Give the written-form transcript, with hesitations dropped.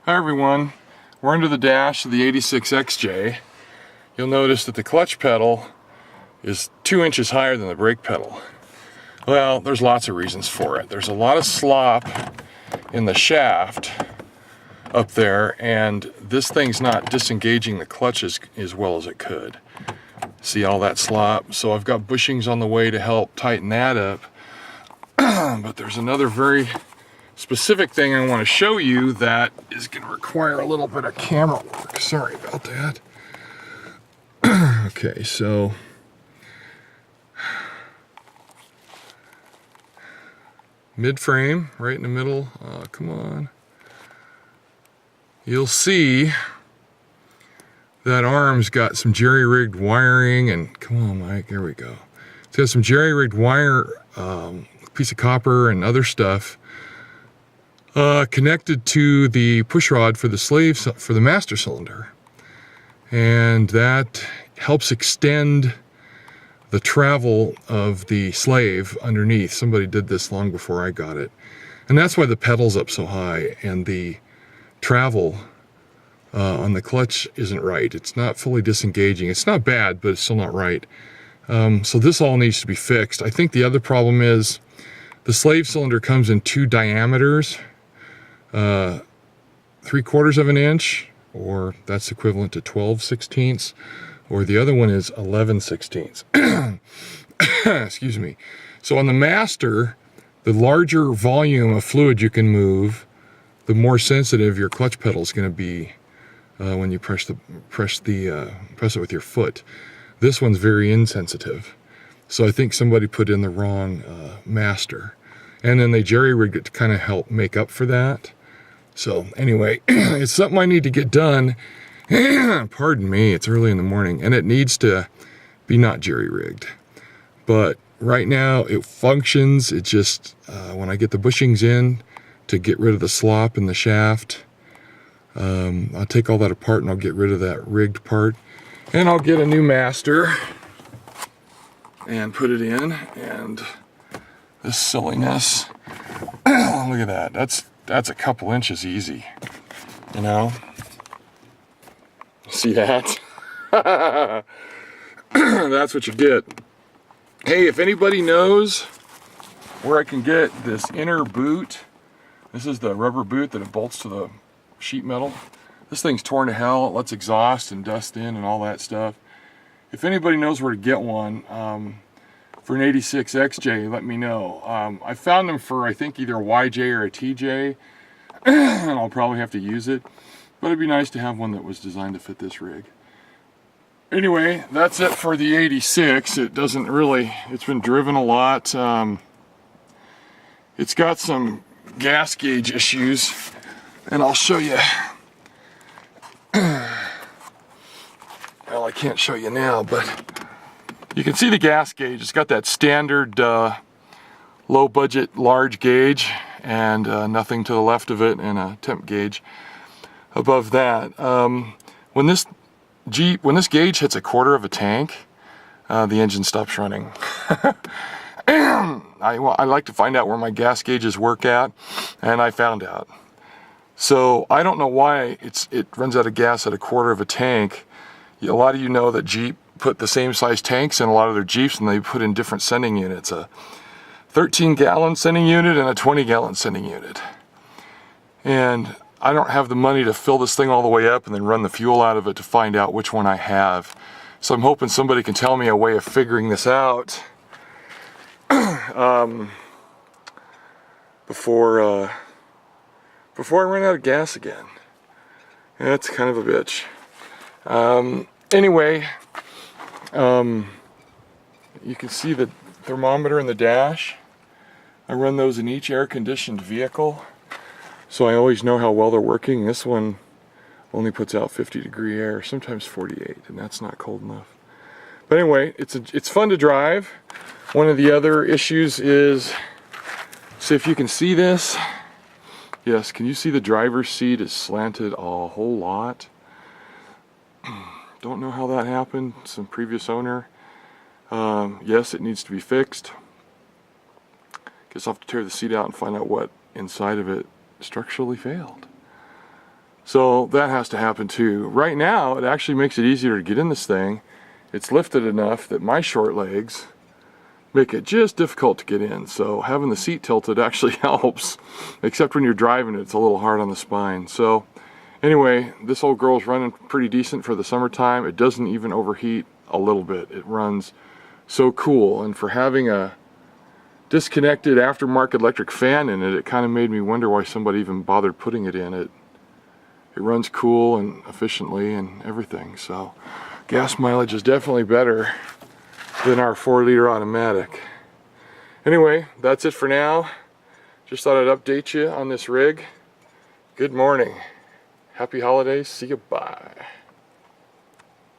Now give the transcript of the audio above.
Hi everyone, we're under the dash of the 86XJ. You'll notice that the clutch pedal is 2 inches higher than the brake pedal. Well, there's lots of reasons for it. There's a lot of slop in the shaft up there, and this thing's not disengaging the clutch as well as it could. See all that slop? So I've got bushings on the way to help tighten that up. But there's another very specific thing I want to show you that is going to require a little bit of camera work. Sorry about that. Okay, so mid-frame, right in the middle. Come on. You'll see that arm's got some jerry-rigged wiring, and come on, Mike, there we go. It's got some jerry-rigged wire, piece of copper and other stuff connected to the push rod for the for the master cylinder, and that helps extend the travel of the slave underneath. Somebody did this long before I got it, and that's why the pedal's up so high and the travel on the clutch isn't right. It's not fully disengaging. It's not bad, but it's still not right. So this all needs to be fixed. I think the other problem is the slave cylinder comes in 2 diameters, 3/4 of an inch, or that's equivalent to 12/16, or the other one is 11/16. Excuse me. So on the master, the larger volume of fluid you can move, the more sensitive your clutch pedal is going to be when you press it with your foot. This one's very insensitive. So I think somebody put in the wrong master, and then they jerry-rigged it to kind of help make up for that. So anyway, it's something I need to get done. Pardon me, it's early in the morning, and it needs to be not jerry-rigged. But right now it functions. It just, when I get the bushings in to get rid of the slop in the shaft, I'll take all that apart and I'll get rid of that rigged part. And I'll get a new master and put it in, and this silliness, look at that, that's a couple inches easy, you know? See that? That's what you get. Hey, if anybody knows where I can get this inner boot, this is the rubber boot that it bolts to the sheet metal. This thing's torn to hell. It lets exhaust and dust in and all that stuff. If anybody knows where to get one for an 86XJ, let me know. I found them for, I think, either a YJ or a TJ, and I'll probably have to use it. But it'd be nice to have one that was designed to fit this rig. Anyway, that's it for the 86. It doesn't really, it's been driven a lot. It's got some gas gauge issues, and I'll show you. Well, I can't show you now, but you can see the gas gauge. It's got that standard low budget large gauge, and nothing to the left of it, and a temp gauge above that. When this gauge hits 1/4 of a tank, the engine stops running. I like to find out where my gas gauges work at, and I found out. So I don't know why it runs out of gas at 1/4 of a tank. A lot of you know that Jeep put the same size tanks in a lot of their Jeeps, and they put in different sending units, a 13-gallon sending unit and a 20-gallon sending unit. And I don't have the money to fill this thing all the way up and then run the fuel out of it to find out which one I have. So I'm hoping somebody can tell me a way of figuring this out before I run out of gas again. That's kind of a bitch. Anyway, you can see the thermometer in the dash. I run those in each air-conditioned vehicle, so I always know how well they're working. This one only puts out 50-degree air, sometimes 48, and that's not cold enough. But anyway, it's fun to drive. One of the other issues is, see if you can see this. Yes, can you see the driver's seat is slanted a whole lot? Don't know how that happened. Some previous owner. Yes, it needs to be fixed. Guess I'll have to tear the seat out and find out what inside of it structurally failed. So that has to happen too. Right now, it actually makes it easier to get in this thing. It's lifted enough that my short legs make it just difficult to get in. So having the seat tilted actually helps, except when you're driving it, it's a little hard on the spine. So anyway, this old girl's running pretty decent for the summertime. It doesn't even overheat a little bit. It runs so cool. And for having a disconnected aftermarket electric fan in it, it kind of made me wonder why somebody even bothered putting it in. It runs cool and efficiently and everything. So gas mileage is definitely better than our 4-liter automatic. Anyway, that's it for now. Just thought I'd update you on this rig. Good morning. Happy holidays. See you. Bye.